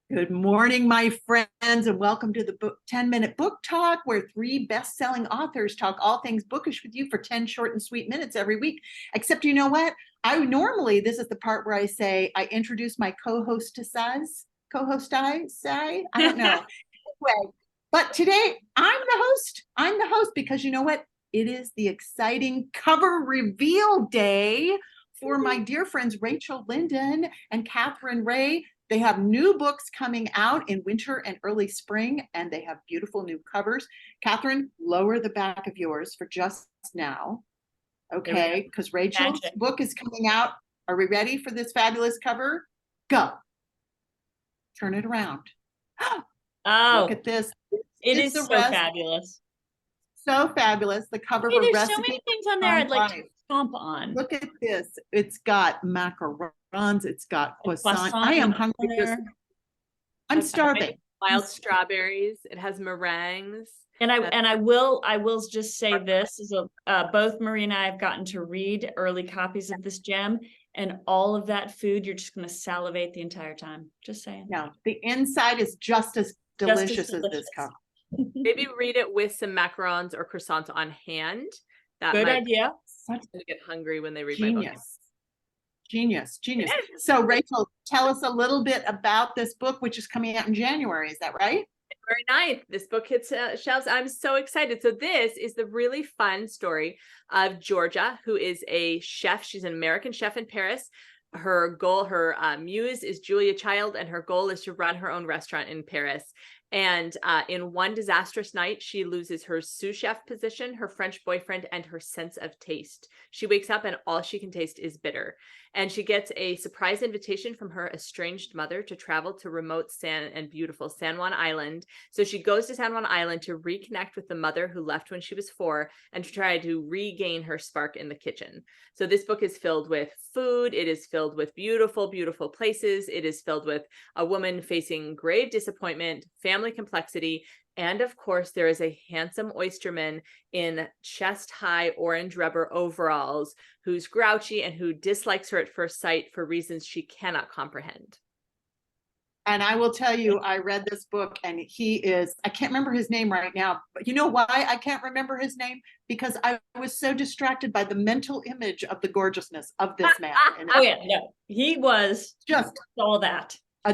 Good morning, my friends, and welcome to the 10-minute book talk, where three best-selling authors talk all things bookish with you for 10 short and sweet minutes every week. Except, you know what? This is the part where I say, I introduce my co-hostesses. I don't know. Anyway, but today I'm the host. I'm the host because you know what? It is the exciting cover reveal day for my dear friends Rachel Linden and Katherine Reay. They have new books coming out in winter and early spring, and they have beautiful new covers. Katherine, lower the back of yours for just now. Okay, because Rachel's book is coming out. Are we ready for this fabulous cover? Go. Turn it around. Oh, look at this. It is so fabulous. So fabulous. The cover Hey, of a there's recipe. So many things on there I'd like to stomp on. Look at this. It's got macarons. It's got croissant. I am hungry. I'm starving. Wild strawberries. It has meringues. And I will just say this is both Marie and I have gotten to read early copies of this gem, and all of that food, you're just going to salivate the entire time. Just saying. No, the inside is just as delicious as this cover. Maybe read it with some macarons or croissants on hand. Good idea. To get hungry when they read my book. Genius. So Rachel, tell us a little bit about this book, which is coming out in January. Is that right? January 9th. This book hits shelves. I'm so excited. So this is the really fun story of Georgia, who is a chef. She's an American chef in Paris. Her muse is Julia Child, and her goal is to run her own restaurant in Paris. And in one disastrous night, she loses her sous chef position, her French boyfriend, and her sense of taste. She wakes up and all she can taste is bitter. And she gets a surprise invitation from her estranged mother to travel to remote and beautiful San Juan Island. So she goes to San Juan Island to reconnect with the mother who left when she was 4 and to try to regain her spark in the kitchen. So this book is filled with food. It is filled with beautiful, beautiful places. It is filled with a woman facing grave disappointment, family complexity, and of course, there is a handsome oysterman in chest-high orange rubber overalls who's grouchy and who dislikes her at first sight for reasons she cannot comprehend. And I will tell you, I read this book, and I can't remember his name right now, but you know why I can't remember his name? Because I was so distracted by the mental image of the gorgeousness of this man. Oh yeah, no, he was just all that. A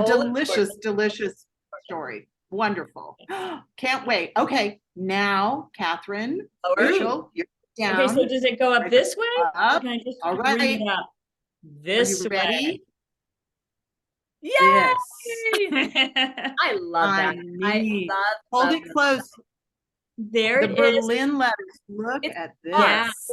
delicious story. Wonderful. Can't wait. Okay, now, Katherine, Rachel, you're down. Okay, so does it go up this way? Up. Can I just all right. bring it up this Are you ready? way? Yes. I love that. I love Hold it close. There the Berlin letters. Look at this. Yes.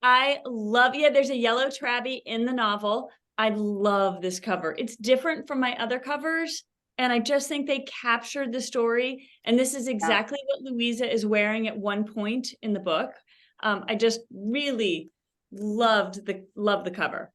I love there's a yellow Traby in the novel. I love this cover. It's different from my other covers, and I just think they captured the story. And this is exactly what Louisa is wearing at one point in the book. I just really loved the cover.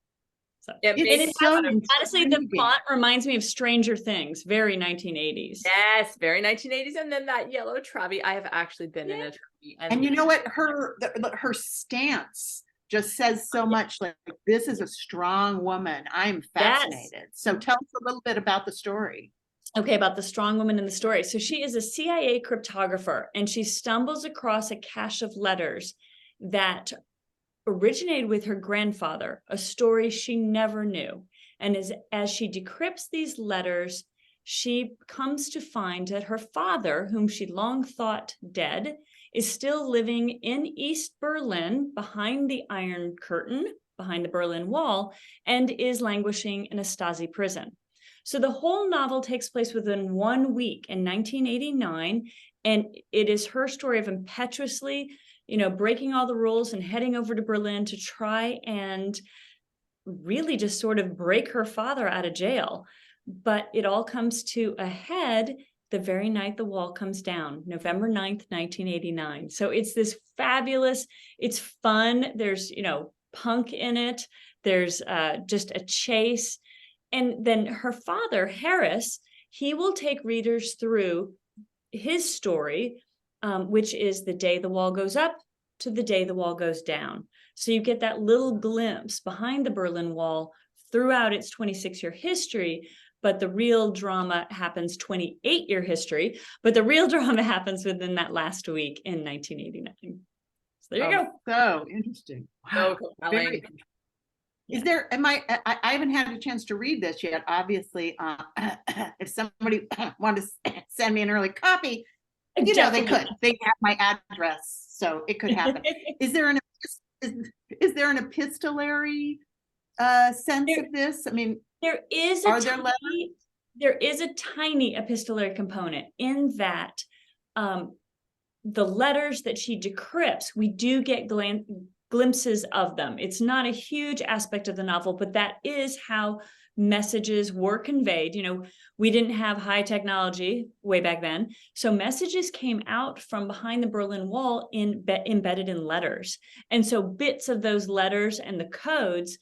So honestly, the font reminds me of Stranger Things, very 1980s. Yes, very 1980s. And then that yellow Traby. I have actually been in a Traby. And you know what? Her stance just says so much. Like, this is a strong woman. I'm fascinated. Yes. So tell us a little bit about the story. Okay, about the strong woman in the story. So she is a CIA cryptographer, and she stumbles across a cache of letters that originated with her grandfather, a story she never knew. And as she decrypts these letters, she comes to find that her father, whom she long thought dead, is still living in East Berlin behind the Iron Curtain, behind the Berlin Wall, and is languishing in a Stasi prison. So the whole novel takes place within 1 week in 1989, and it is her story of impetuously, breaking all the rules and heading over to Berlin to try and really just sort of break her father out of jail. But it all comes to a head the very night the wall comes down, November 9th, 1989. So it's this fabulous, it's fun. There's, punk in it. There's just a chase. And then her father, Harris, he will take readers through his story, which is the day the wall goes up to the day the wall goes down. So you get that little glimpse behind the Berlin Wall throughout its 26-year history, but the real drama happens 28-year history, but the real drama happens within that last week in 1989. So there you go. So interesting. Wow. So Very compelling. interesting. Is there, I haven't had a chance to read this yet, obviously. If somebody wanted to send me an early copy, you know, they could. They have my address, so it could happen. Is there an epistolary sense of this? I mean, there is a tiny epistolary component in that the letters that she decrypts, we do get glimpses of them. It's not a huge aspect of the novel, but that is how messages were conveyed. You know, we didn't have high technology way back then, so messages came out from behind the Berlin Wall embedded in letters, and so bits of those letters and the codes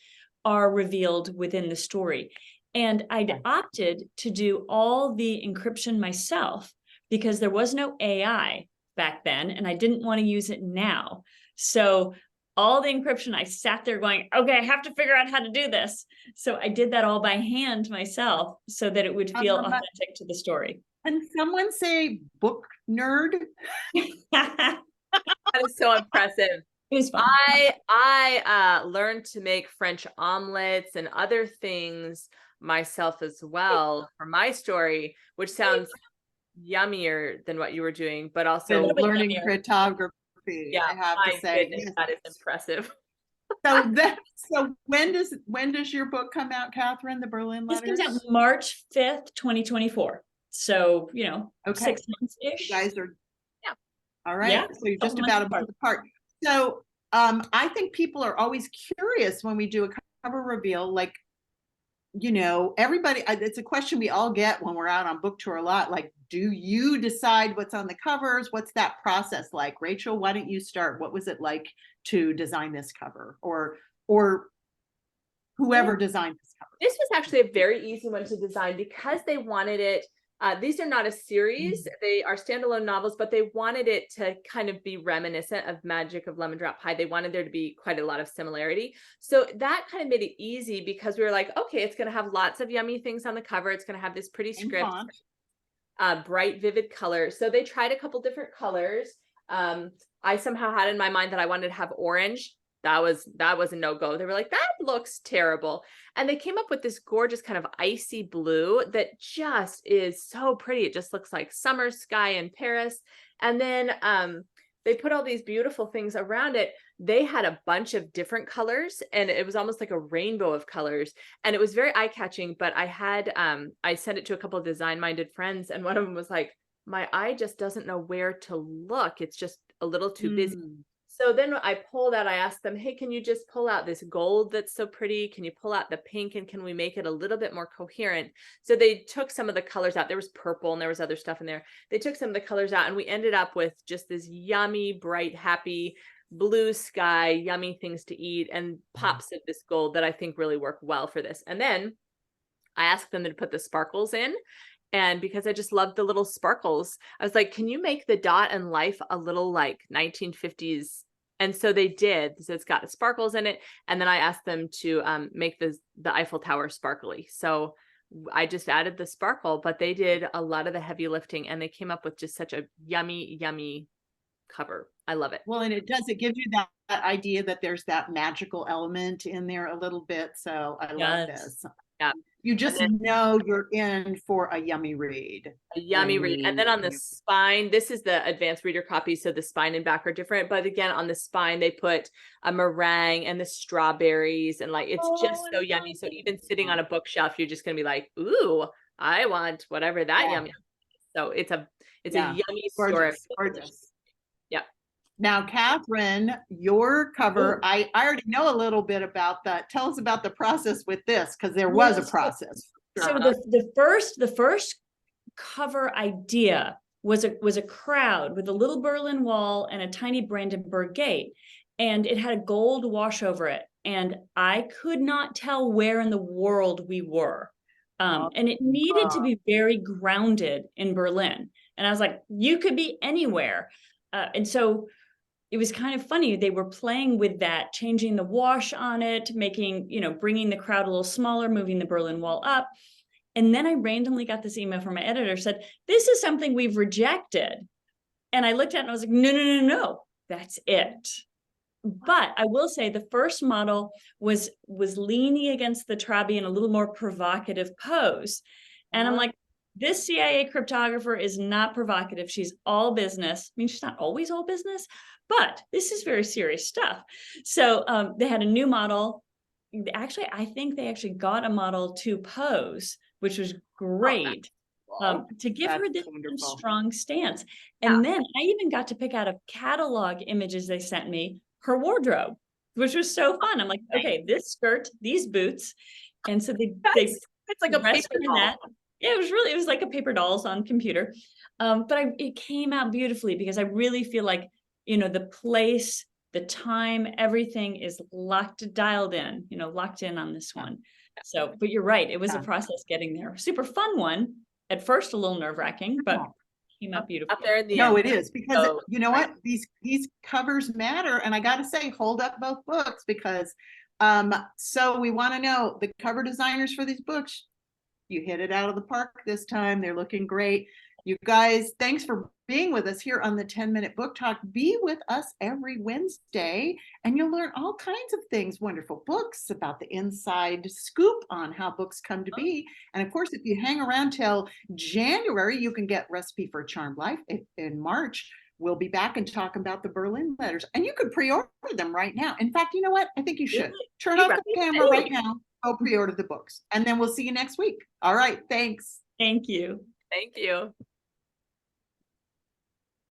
are revealed within the story. And I'd opted to do all the encryption myself because there was no AI back then, and I didn't want to use it now. So all the encryption, I sat there going, okay, I have to figure out how to do this. So I did that all by hand myself so that it would feel authentic to the story. Can someone say book nerd? That is so impressive. It was fun. I learned to make French omelets and other things myself as well for my story, which sounds yummier than what you were doing, but also learning cryptography. Yeah, I have to say, goodness, that is impressive. So when does your book come out, Katherine? The Berlin Letters? This comes out March 5th, 2024. So, you know, 6 months-ish. You guys are, all right. Yeah, So you're just about a month apart. So I think people are always curious when we do a cover reveal, like, you know, everybody, it's a question we all get when we're out on book tour a lot. Like, do you decide what's on the covers? What's that process like? Rachel, why don't you start? What was it like to design this cover, or whoever designed this cover? This was actually a very easy one to design because they wanted it. These are not a series. They are standalone novels, but they wanted it to kind of be reminiscent of Magic of Lemon Drop Pie. They wanted there to be quite a lot of similarity. So that kind of made it easy because we were like, okay, it's going to have lots of yummy things on the cover. It's going to have this pretty script, bright, vivid color. So they tried a couple different colors. I somehow had in my mind that I wanted to have orange. That was a no-go. They were like, that looks terrible. And they came up with this gorgeous kind of icy blue that just is so pretty. It just looks like summer sky in Paris. And then they put all these beautiful things around it. They had a bunch of different colors, and it was almost like a rainbow of colors. And it was very eye-catching, but I had, I sent it to a couple of design-minded friends, and one of them was like, my eye just doesn't know where to look. It's just a little too busy. So then I pulled out, I asked them, hey, can you just pull out this gold that's so pretty? Can you pull out the pink, and can we make it a little bit more coherent? So they took some of the colors out. There was purple and there was other stuff in there. They took some of the colors out, and we ended up with just this yummy, bright, happy blue sky, yummy things to eat, and pops of this gold that I think really work well for this. And then I asked them to put the sparkles in. And because I just loved the little sparkles, I was like, can you make the dot and life a little like 1950s? And so they did. So it's got sparkles in it. And then I asked them to make the Eiffel Tower sparkly. So I just added the sparkle, but they did a lot of the heavy lifting, and they came up with just such a yummy, yummy cover. I love it. Well, and it gives you that idea that there's that magical element in there a little bit. So I love this. Yeah. You just know you're in for a yummy read. A yummy read. And then on the spine, this is the advanced reader copy, so the spine and back are different. But again, on the spine, they put a meringue and the strawberries, and like it's just so yummy. So even sitting on a bookshelf, you're just gonna be like, ooh, I want whatever that yummy. So it's a yummy story. Gorgeous. Yeah. Now, Katherine, your cover, I already know a little bit about that. Tell us about the process with this, because there was a process. So the first cover idea was a crowd with a little Berlin Wall and a tiny Brandenburg Gate, and it had a gold wash over it, and I could not tell where in the world we were. And it needed to be very grounded in Berlin. And I was like, you could be anywhere. And so it was kind of funny. They were playing with that, changing the wash on it, making, bringing the crowd a little smaller, moving the Berlin Wall up. And then I randomly got this email from my editor, said, this is something we've rejected. And I looked at it and I was like, no, that's it. But I will say the first model was leaning against the Trabi in a little more provocative pose. And I'm like, this CIA cryptographer is not provocative. She's all business. I mean, she's not always all business, but this is very serious stuff. So they had a new model. Actually, I think they actually got a model to pose, which was great. To give her this strong stance. And then I even got to pick out of catalog images they sent me, her wardrobe, which was so fun. I'm like, okay, this skirt, these boots. And so it's like a paper doll. that. Yeah, it was like a paper dolls on computer. But it came out beautifully because I really feel like, the place, the time, everything is dialed in, locked in on this one. So, but you're right. It was a process getting there. Super fun one. At first, a little nerve-wracking, but came out beautiful. Up there in the No, end. it is, because you know what? These covers matter. And I got to say, hold up both books, because so we want to know the cover designers for these books. You hit it out of the park this time. They're looking great. You guys, thanks for being with us here on the 10-minute book talk. Be with us every Wednesday and you'll learn all kinds of things, wonderful books about the inside scoop on how books come to be. And of course, if you hang around till January, you can get Recipe for a Charmed Life. In March, we'll be back and talk about the Berlin letters, and you could pre-order them right now. In fact, you know what? I think you should turn off the camera right now. Go pre-order the books, and then we'll see you next week. All right. Thanks. Thank you. Thank you.